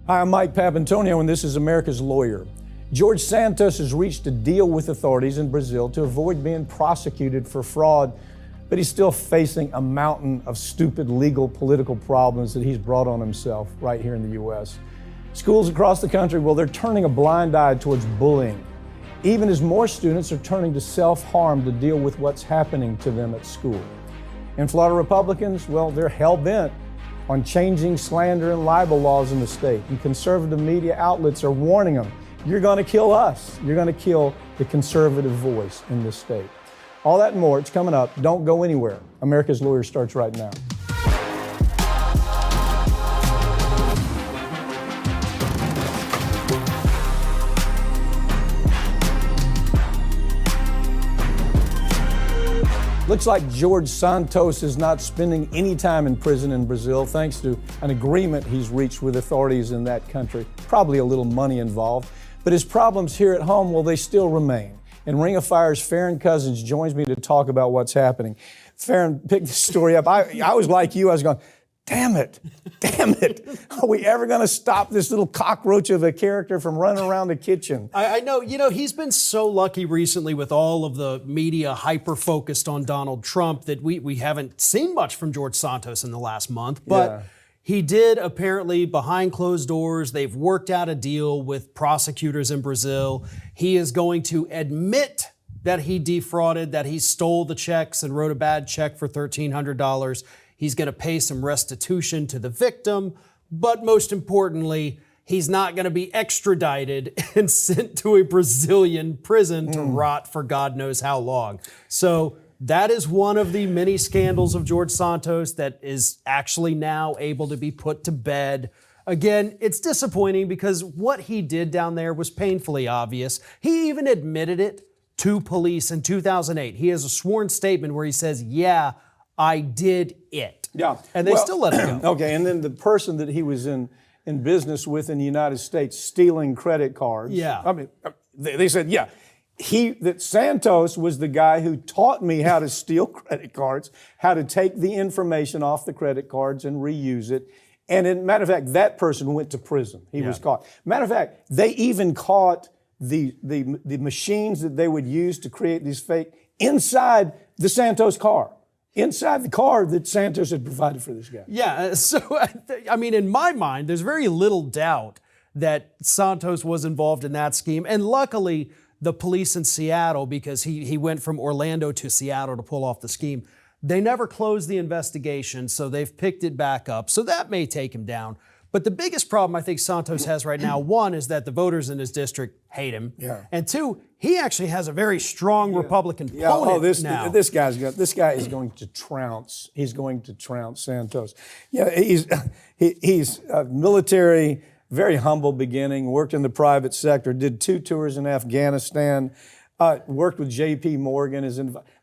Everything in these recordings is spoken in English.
Hi, I'm Mike Papantonio, and this is America's Lawyer. George Santos has reached a deal with authorities in Brazil to avoid being prosecuted for fraud, but he's still facing a mountain of stupid legal political problems that he's brought on himself right here in the U.S. Schools across the country, well, they're turning a blind eye towards bullying, even as more students are turning to self-harm to deal with what's happening to them at school. And Florida Republicans, well, they're hell-bent on changing slander and libel laws in the state. And conservative media outlets are warning them, you're going to kill us. You're going to kill the conservative voice in this state. All that and more, it's coming up. Don't go anywhere. America's Lawyer starts right now. Looks like George Santos is not spending any time in prison in Brazil thanks to an agreement he's reached with authorities in that country. Probably a little money involved. But his problems here at home, well, they still remain. And Ring of Fire's Farron Cousins joins me to talk about what's happening. Farron, pick this story up. I was like you, I was going, damn it. Are we ever going to stop this little cockroach of a character from running around the kitchen? I know, he's been so lucky recently with all of the media hyper-focused on Donald Trump that we haven't seen much from George Santos in the last month. But he did apparently, behind closed doors, they've worked out a deal with prosecutors in Brazil. He is going to admit that he defrauded, that he stole the checks and wrote a bad check for $1,300. He's going to pay some restitution to the victim, but most importantly, he's not going to be extradited and sent to a Brazilian prison to rot for God knows how long. So that is one of the many scandals of George Santos that is actually now able to be put to bed. Again, it's disappointing because what he did down there was painfully obvious. He even admitted it to police in 2008. He has a sworn statement where he says, yeah, I did it. Yeah. And they still let him go. Okay, and then the person that he was in business with in the United States stealing credit cards. Yeah. I mean, they said, yeah, that Santos was the guy who taught me how to steal credit cards, how to take the information off the credit cards and reuse it. And as a matter of fact, that person went to prison. He was caught. Matter of fact, they even caught the machines that they would use to create these fake inside the Santos car. Inside the car that Santos had provided for this guy. Yeah, so, I mean, in my mind, there's very little doubt that Santos was involved in that scheme. And luckily, the police in Seattle, because he went from Orlando to Seattle to pull off the scheme, they never closed the investigation, so they've picked it back up. So that may take him down. But the biggest problem I think Santos has right now, one, is that the voters in his district hate him. Yeah. And two, he actually has a very strong Republican opponent now. This guy is going to trounce. He's going to trounce Santos. Yeah, he's military, very humble beginning, worked in the private sector, did 2 tours in Afghanistan, worked with J.P. Morgan.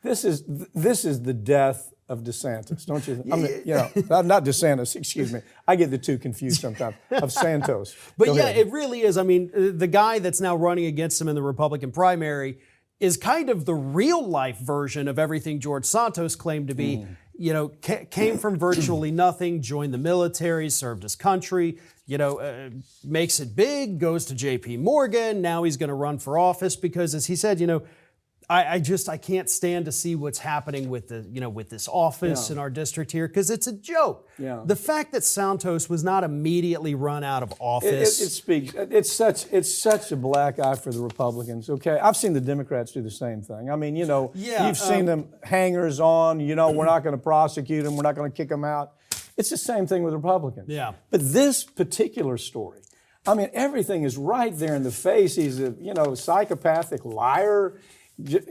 This is the death of DeSantis, don't you? I mean, not DeSantis, excuse me. I get the two confused sometimes, of Santos. But it really is. I mean, the guy that's now running against him in the Republican primary is kind of the real life version of everything George Santos claimed to be. Came from virtually nothing, joined the military, served his country, makes it big, goes to J.P. Morgan. Now he's going to run for office because, as he said, I can't stand to see what's happening with with this office in our district here because it's a joke. Yeah. The fact that Santos was not immediately run out of office. It speaks. It's such a black eye for the Republicans. Okay, I've seen the Democrats do the same thing. I mean, you've seen them hangers on. We're not going to prosecute them. We're not going to kick them out. It's the same thing with Republicans. Yeah. But this particular story, I mean, everything is right there in the face. He's a psychopathic liar.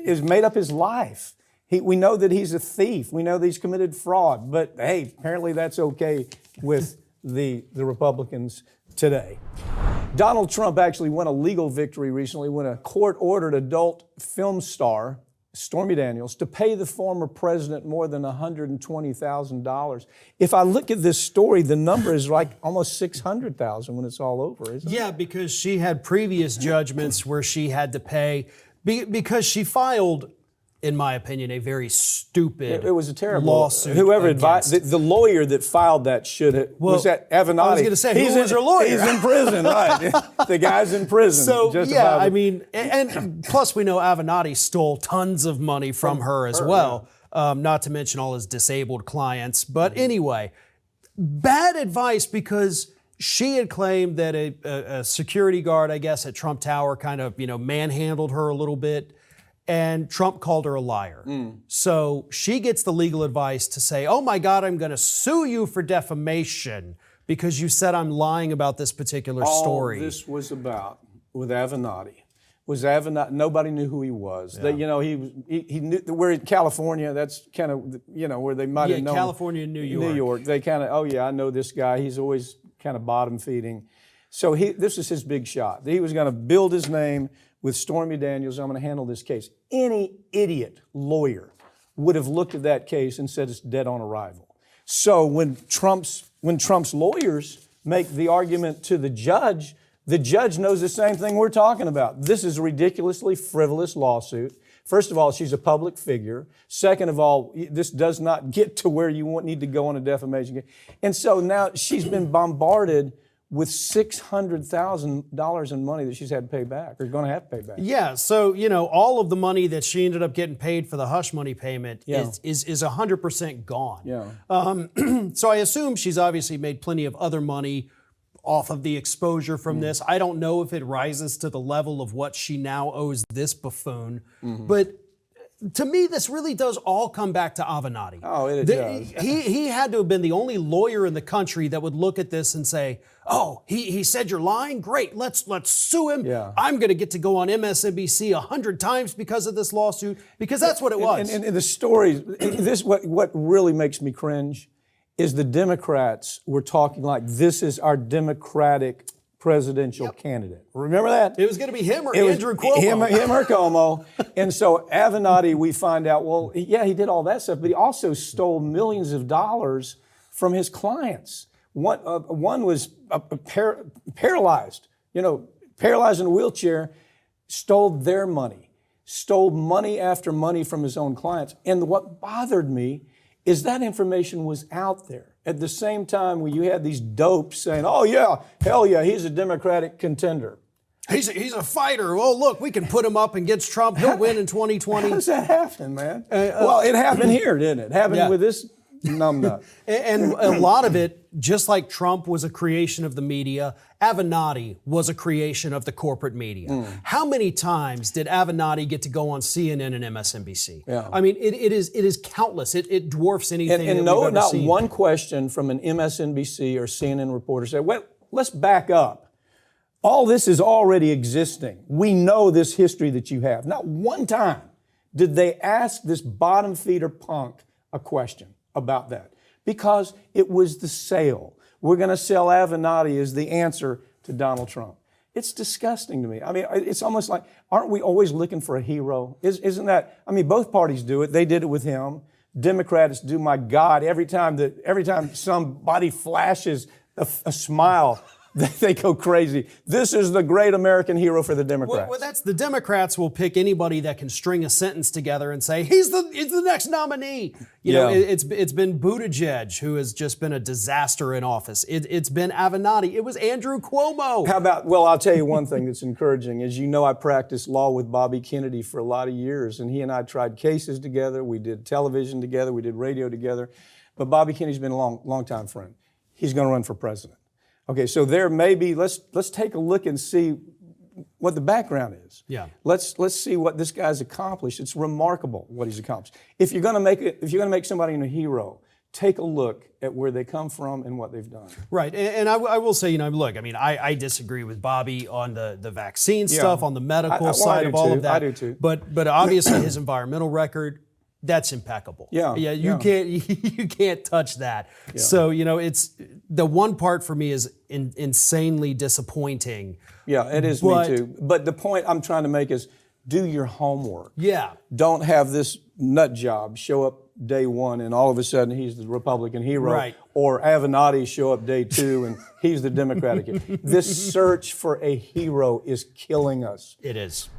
Has made up his life. We know that he's a thief. We know that he's committed fraud. But hey, apparently that's okay with the Republicans today. Donald Trump actually won a legal victory recently when a court ordered adult film star Stormy Daniels to pay the former president more than $120,000. If I look at this story, the number is like almost $600,000 when it's all over, isn't it? Yeah, because she had previous judgments where she had to pay because she filed in my opinion, a very stupid It was a terrible lawsuit. Whoever advised the lawyer that filed that should have was that Avenatti. I was going to say, who was her lawyer? He's in prison, right? The guy's in prison. So yeah, I justifiably. mean, and plus we know Avenatti stole tons of money from her as well. Not to mention all his disabled clients. But anyway, bad advice because she had claimed that a security guard, I guess, at Trump Tower kind of, manhandled her a little bit. And Trump called her a liar. So she gets the legal advice to say, oh my God, I'm going to sue you for defamation because you said I'm lying about this particular story. All this was about with Avenatti. Nobody knew who he was. Yeah. He knew we're in California. That's kind of where they might have known. California and New York. New York. They kind of, oh yeah, I know this guy. He's always kind of bottom feeding. So this was his big shot. He was going to build his name with Stormy Daniels. I'm going to handle this case. Any idiot lawyer would have looked at that case and said it's dead on arrival. So when Trump's lawyers make the argument to the judge knows the same thing we're talking about. This is a ridiculously frivolous lawsuit. First of all, she's a public figure. Second of all, this does not get to where you need to go on a defamation case. And so now she's been bombarded with $600,000 in money that she's had to pay back, or going to have to pay back. Yeah, so, all of the money that she ended up getting paid for the hush money payment is 100% gone. Yeah. So I assume she's obviously made plenty of other money off of the exposure from this. I don't know if it rises to the level of what she now owes this buffoon, but to me, this really does all come back to Avenatti. Oh, it does. He had to have been the only lawyer in the country that would look at this and say, oh, he said you're lying? Great, let's sue him. Yeah. I'm going to get to go on MSNBC 100 times because of this lawsuit, because that's what it was. And the stories, what really makes me cringe is the Democrats were talking like this is our Democratic presidential candidate. Remember that? It was going to be him or Andrew Cuomo. Him or Cuomo. And so Avenatti, we find out, well, yeah, he did all that stuff, but he also stole millions of dollars from his clients. One was paralyzed, paralyzed in a wheelchair, stole their money, stole money after money from his own clients. And what bothered me is that information was out there. At the same time, when you had these dopes saying, oh yeah, hell yeah, he's a Democratic contender. He's a fighter. Oh, look, we can put him up against Trump. He'll win in 2020. How does that happen, man? Well, it happened here, didn't it? It happened with this numbnut. And a lot of it, just like Trump was a creation of the media, Avenatti was a creation of the corporate media. How many times did Avenatti get to go on CNN and MSNBC? Yeah. I mean, it is countless. It dwarfs anything And that we've ever not seen. one question from an MSNBC or CNN reporter said, well, let's back up. All this is already existing. We know this history that you have. Not one time did they ask this bottom feeder punk a question about that, because it was the sale. We're going to sell Avenatti as the answer to Donald Trump. It's disgusting to me. I mean, it's almost like, aren't we always looking for a hero? Isn't that, I mean, both parties do it. They did it with him. Democrats do, my God, every time somebody flashes a smile, they go crazy. This is the great American hero for the Democrats. Well, that's the Democrats will pick anybody that can string a sentence together and say he's the next nominee. You know, it's been Buttigieg who has just been a disaster in office. It's been Avenatti. It was Andrew Cuomo. How about? Well, I'll tell you one thing that's encouraging. As you know, I practiced law with Bobby Kennedy for a lot of years, and he and I tried cases together. We did television together. We did radio together. But Bobby Kennedy's been a long time friend. He's going to run for president. Okay, so there may be, let's take a look and see what the background is. Yeah. Let's see what this guy's accomplished. It's remarkable what he's accomplished. If you're going to make somebody a hero, take a look at where they come from and what they've done. Right, and I will say, look, I mean, I disagree with Bobby on the vaccine stuff, on the medical side of all of that. I do too. But obviously his environmental record, that's impeccable. You can't touch that. Yeah. So it's the one part for me is insanely disappointing. Yeah, it is me too. But the point I'm trying to make is do your homework. Yeah. Don't have this nut job show up day one and all of a sudden he's the Republican hero. Right. Or Avenatti show up day two and he's the Democratic hero. This search for a hero is killing us. It is.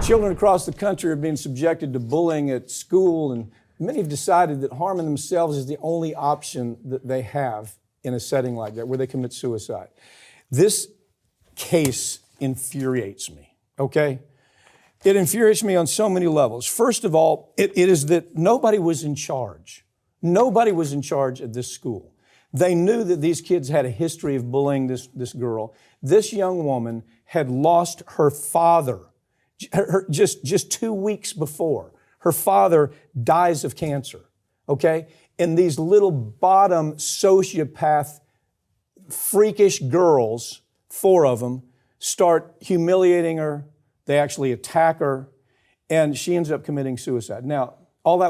Children across the country are being subjected to bullying at school, and many have decided that harming themselves is the only option that they have in a setting like that, where they commit suicide. This case infuriates me, okay? It infuriates me on so many levels. First of all, it is that nobody was in charge. Nobody was in charge at this school. They knew that these kids had a history of bullying this girl. This young woman had lost her father just 2 weeks before. Her father dies of cancer, okay? And these little bottom sociopath, freakish girls, 4 of them, start humiliating her. They actually attack her, and she ends up committing suicide. Now, all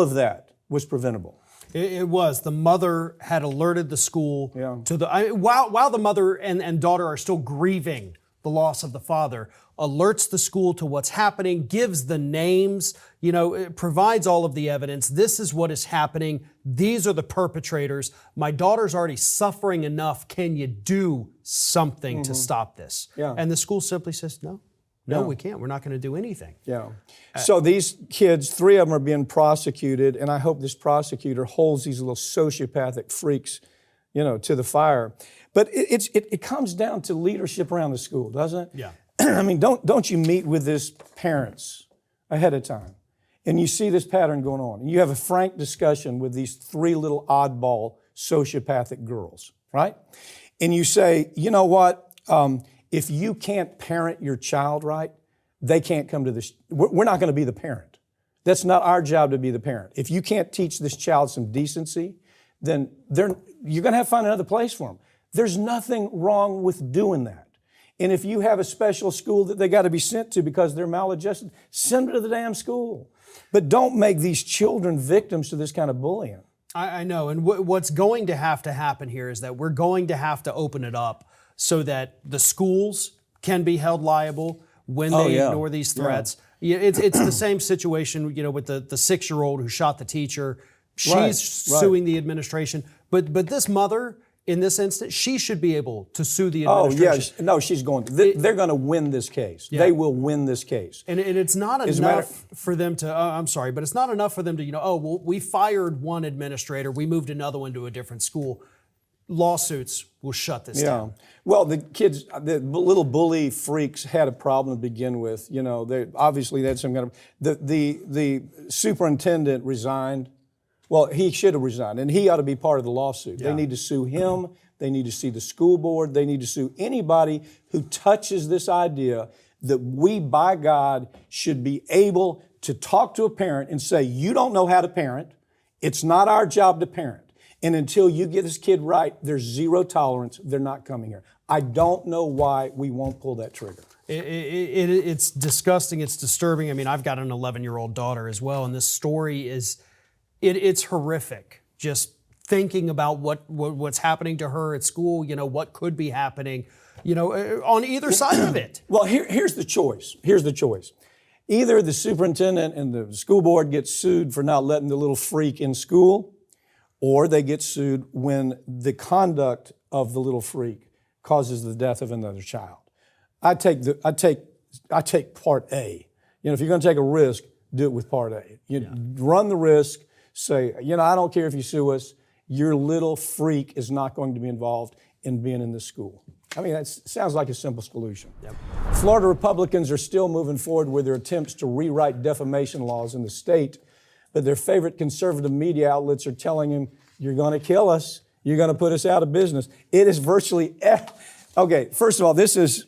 of that was preventable. It was. The mother had alerted the school to while the mother and daughter are still grieving the loss of the father, alerts the school to what's happening, gives the names, it provides all of the evidence. This is what is happening. These are the perpetrators. My daughter's already suffering enough. Can you do something to stop this? Yeah. And the school simply says, no, we can't. We're not going to do anything. Yeah. So these kids, 3 of them are being prosecuted, and I hope this prosecutor holds these little sociopathic freaks, to the fire. But it comes down to leadership around the school, doesn't it? Yeah. I mean, don't you meet with these parents ahead of time, and you see this pattern going on, and you have a frank discussion with these 3 little oddball sociopathic girls, right? And you say, you know what? If you can't parent your child right, they can't come to this. We're not going to be the parent. That's not our job to be the parent. If you can't teach this child some decency, then you're going to have to find another place for them. There's nothing wrong with doing that. And if you have a special school that they got to be sent to because they're maladjusted, send them to the damn school. But don't make these children victims to this kind of bullying. I know. And what's going to happen here is that we're going to have to open it up so that the schools can be held liable when they ignore these threats. Yeah. It's the same situation, with the 6-year-old who shot the teacher. She's suing the administration. But this mother, in this instance, she should be able to sue the administration. Oh, yeah. No, she's going to. They're going to win this case. Yeah. They will win this case. And it's not enough for them to, I'm sorry, but it's not enough for them to, we fired one administrator, we moved another one to a different school. Lawsuits will shut this down. Well, the kids, the little bully freaks had a problem to begin with. They obviously had some kind of, the superintendent resigned. Well, he should have resigned, and he ought to be part of the lawsuit. Yeah. They need to sue him. They need to sue the school board. They need to sue anybody who touches this idea that we, by God, should be able to talk to a parent and say, you don't know how to parent. It's not our job to parent. And until you get this kid right, there's zero tolerance. They're not coming here. I don't know why we won't pull that trigger. It's disgusting. It's disturbing. I mean, I've got an 11-year-old daughter as well, and this story is... It's horrific. Just thinking about what's happening to her at school, what could be happening, on either side of it. Well, here's the choice. Either the superintendent and the school board get sued for not letting the little freak in school, or they get sued when the conduct of the little freak causes the death of another child. I take part A. If you're going to take a risk, do it with part A. Run the risk. Say, I don't care if you sue us. Your little freak is not going to be involved in being in this school. I mean, that sounds like a simple solution. Yep. Florida Republicans are still moving forward with their attempts to rewrite defamation laws in the state, but their favorite conservative media outlets are telling them, you're going to kill us. You're going to put us out of business. It is virtually... Okay, first of all, this is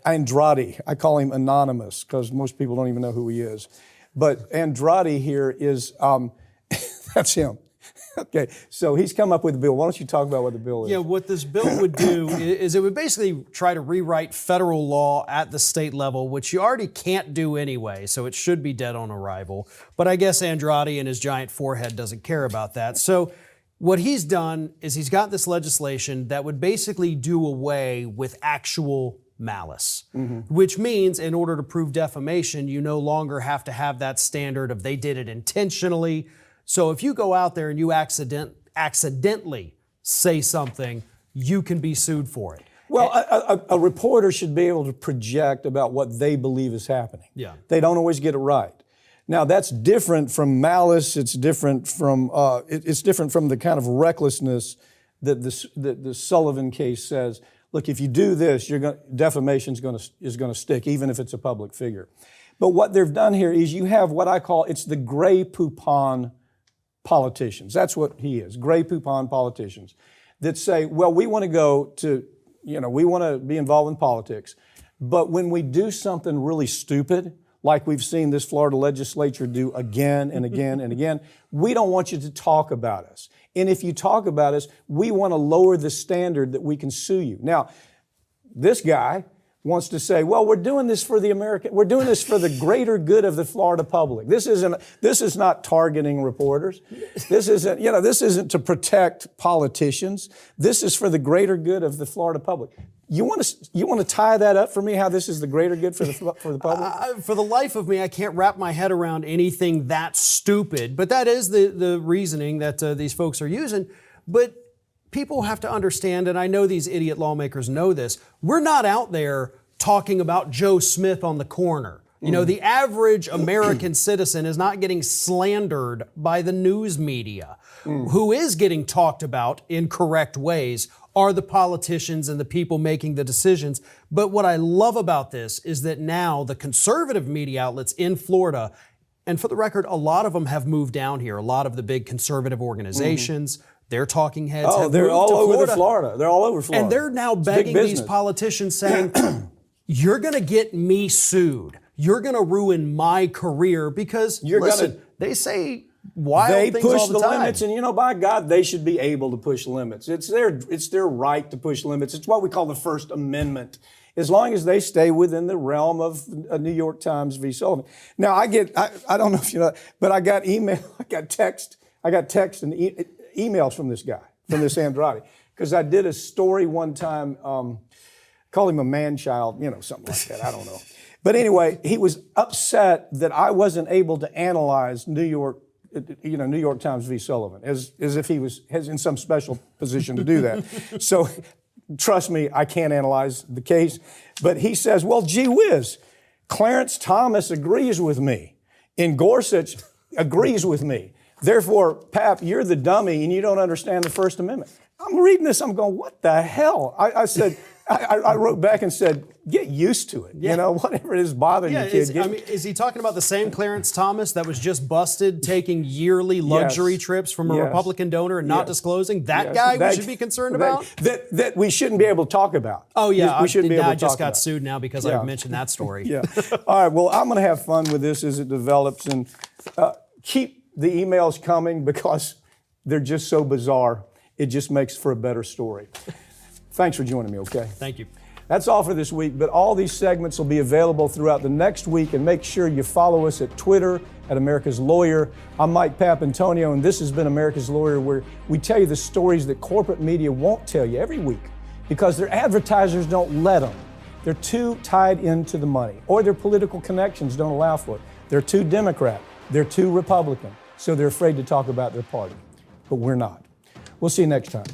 Andrade. I call him anonymous because most people don't even know who he is. But Andrade here is, that's him. Okay, so he's come up with a bill. Why don't you talk about what the bill is? Yeah, what this bill would do is it would basically try to rewrite federal law at the state level, which you already can't do anyway, so it should be dead on arrival. But I guess Andrade and his giant forehead doesn't care about that. So what he's done is he's got this legislation that would basically do away with actual malice, which means in order to prove defamation, you no longer have to have that standard of they did it intentionally. So if you go out there and you accidentally say something, you can be sued for it. Well, a reporter should be able to project about what they believe is happening. Yeah. They don't always get it right. Now, that's different from malice. It's different from the kind of recklessness that the Sullivan case says. Look, if you do this, defamation is going to stick, even if it's a public figure. But what they've done here is you have what I call it's the Grey Poupon politicians. That's what he is, Grey Poupon politicians that say, well, we want to go to, we want to be involved in politics, but when we do something really stupid, like we've seen this Florida legislature do again and again and again, we don't want you to talk about us. And if you talk about us, we want to lower the standard that we can sue you. Now, this guy wants to say, well, we're doing this for the greater good of the Florida public. This is not targeting reporters. This isn't to protect politicians. This is for the greater good of the Florida public. You want to tie that up for me? How this is the greater good for the public? For the life of me, I can't wrap my head around anything that stupid. But that is the reasoning that these folks are using. But people have to understand, and I know these idiot lawmakers know this. We're not out there talking about Joe Smith on the corner. The average American citizen is not getting slandered by the news media. Who is getting talked about in correct ways are the politicians and the people making the decisions. But what I love about this is that now the conservative media outlets in Florida, and for the record, a lot of them have moved down here. A lot of the big conservative organizations, their talking heads have they're moved all to over Florida. They're all over Florida. And they're now begging these politicians saying, you're going to get me sued. You're going to ruin my career because, they say wild things all the time. They push the limits, and by God, they should be able to push limits. It's their right to push limits. It's what we call the First Amendment, as long as they stay within the realm of a New York Times v. Sullivan. Now, I don't know if you know, but I got email, I got text and emails from this guy, from this Andrade, because I did a story one time, call him a man-child, something like that, I don't know. But anyway, he was upset that I wasn't able to analyze New York Times v. Sullivan, as if he was in some special position to do that. So trust me, I can't analyze the case. But he says, well, gee whiz, Clarence Thomas agrees with me, and Gorsuch agrees with me. Therefore, Pap, you're the dummy and you don't understand the First Amendment. I'm reading this, I'm going, what the hell? I said, I wrote back and said, get used to it. Whatever it is bothering you, kid. Is he talking about the same Clarence Thomas that was just busted taking yearly luxury trips from a Republican donor and not disclosling? That guy we should be concerned about? That we shouldn't be able to talk about. Oh, yeah. We shouldn't be able to I just talk got about. sued now because I've mentioned that story. Yeah. All right. Well, I'm going to have fun with this as it develops, and keep the emails coming because they're just so bizarre. It just makes for a better story. Thanks for joining me, okay? Thank you. That's all for this week, but all these segments will be available throughout the next week, and make sure you follow us at Twitter at America's Lawyer. I'm Mike Papantonio, and this has been America's Lawyer, where we tell you the stories that corporate media won't tell you every week because their advertisers don't let them. They're too tied into the money, or their political connections don't allow for it. They're too Democrat. They're too Republican, so they're afraid to talk about their party. But we're not. We'll see you next time.